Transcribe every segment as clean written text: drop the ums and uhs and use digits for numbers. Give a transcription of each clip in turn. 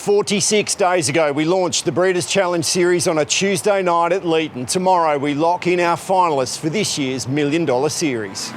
46 days ago, we launched the Breeders' Challenge Series on a Tuesday night at Leeton. Tomorrow, we lock in our finalists for this year's $1 Million Series.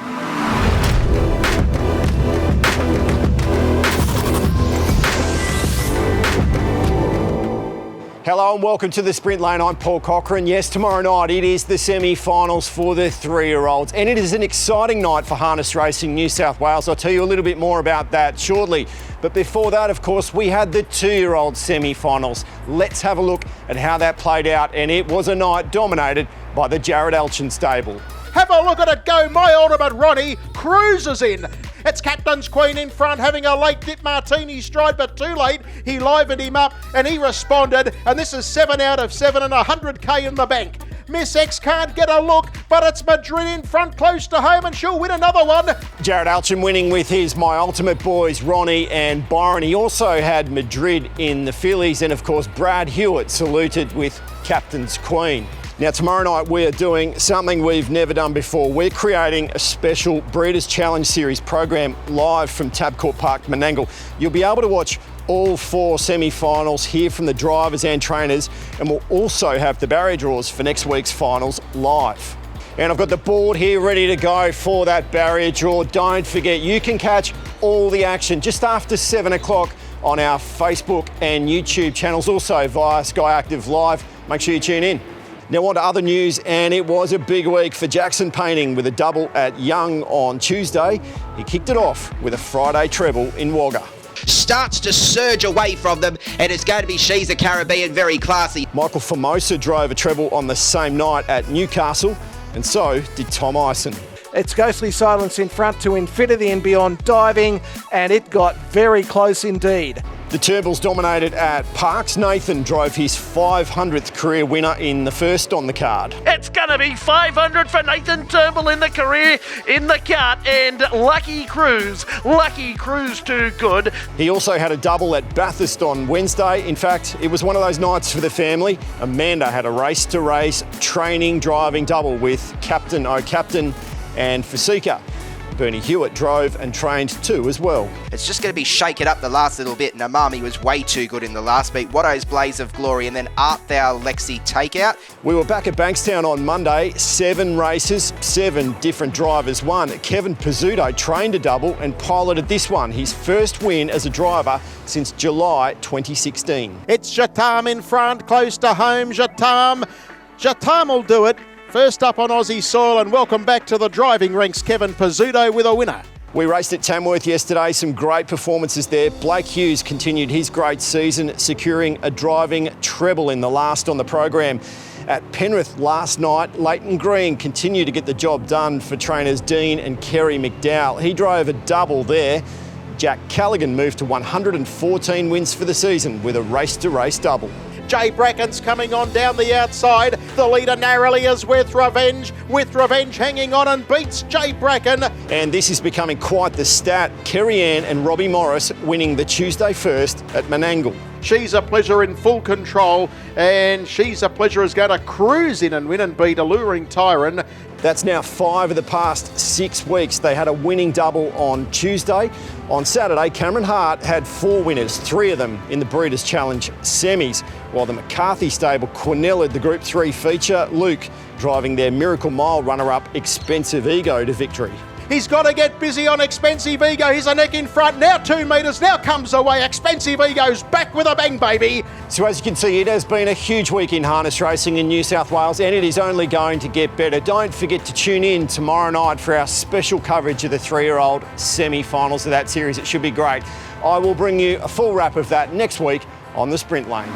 Hello and welcome to the Sprint Lane. I'm Paul Cochrane. Yes, tomorrow night it is the semi-finals for the 3-year-olds, and it is an exciting night for harness racing New South Wales. I'll tell you a little bit more about that shortly. But before that, of course, we had the 2-year-old semi-finals. Let's have a look at how that played out, and it was a night dominated by the Jared Alchin stable. Have a look at it go. My Ultimate Ronnie cruises in. It's Captain's Queen in front, having a late dip martini stride, but too late. He livened him up and he responded. And this is 7 out of 7 and 100k in the bank. Miss X can't get a look, but it's Madrid in front, close to home, and she'll win another one. Jared Alchin winning with his My Ultimate boys, Ronnie and Byron. He also had Madrid in the fillies, and of course, Brad Hewitt saluted with Captain's Queen. Now, tomorrow night we are doing something we've never done before. We're creating a special Breeders' Challenge Series program live from Tabcorp Park, Menangle. You'll be able to watch all 4 semi-finals, hear from the drivers and trainers, and we'll also have the barrier draws for next week's finals live. And I've got the board here ready to go for that barrier draw. Don't forget, you can catch all the action just after 7 o'clock on our Facebook and YouTube channels, also via Sky Active Live. Make sure you tune in. Now on to other news, and it was a big week for Jackson Painting with a double at Young on Tuesday. He kicked it off with a Friday treble in Wagga. Starts to surge away from them, and it's going to be She's a Caribbean, very classy. Michael Formosa drove a treble on the same night at Newcastle, and so did Tom Ison. It's Ghostly Silence in front to Infinity and Beyond diving, and it got very close indeed. The Turnbulls dominated at Parks. Nathan drove his 500th career winner in the first on the card. It's going to be 500 for Nathan Turnbull in the career in the cut, and Lucky Cruise too good. He also had a double at Bathurst on Wednesday. In fact, it was one of those nights for the family. Amanda had a race-to-race training driving double with Captain O'Captain and Fasika. Bernie Hewitt drove and trained too as well. It's just going to be shake it up the last little bit. Namami was way too good in the last beat. Watto's Blaze of Glory, and then Art Thou Lexi Takeout. We were back at Bankstown on Monday. 7 races, 7 different drivers won. Kevin Pizzuto trained a double and piloted this one, his first win as a driver since July 2016. It's Jatam in front, close to home. Jatam will do it. First up on Aussie soil, and welcome back to the driving ranks, Kevin Pizzuto with a winner. We raced at Tamworth yesterday, some great performances there. Blake Hughes continued his great season, securing a driving treble in the last on the program. At Penrith last night, Leighton Green continued to get the job done for trainers Dean and Kerry McDowell. He drove a double there. Jack Callaghan moved to 114 wins for the season with a race-to-race double. Jay Bracken's coming on down the outside. The leader narrowly is With Revenge hanging on and beats Jay Bracken. And this is becoming quite the stat. Kerry Ann and Robbie Morris winning the Tuesday first at Menangle. She's a Pleasure in full control, and She's a Pleasure is going to cruise in and win and beat Alluring Tyron. That's now 5 of the past 6 weeks. They had a winning double on Tuesday. On Saturday, Cameron Hart had 4 winners, 3 of them in the Breeders' Challenge semis, while the McCarthy stable cornelled the Group 3 feature, Luke driving their Miracle Mile runner-up Expensive Ego to victory. He's got to get busy on Expensive Ego. He's a neck in front, now 2 metres, now comes away. Expensive Ego's back with a bang, baby. So as you can see, it has been a huge week in harness racing in New South Wales, and it is only going to get better. Don't forget to tune in tomorrow night for our special coverage of the 3-year-old semi-finals of that series. It should be great. I will bring you a full wrap of that next week on the Sprint Lane.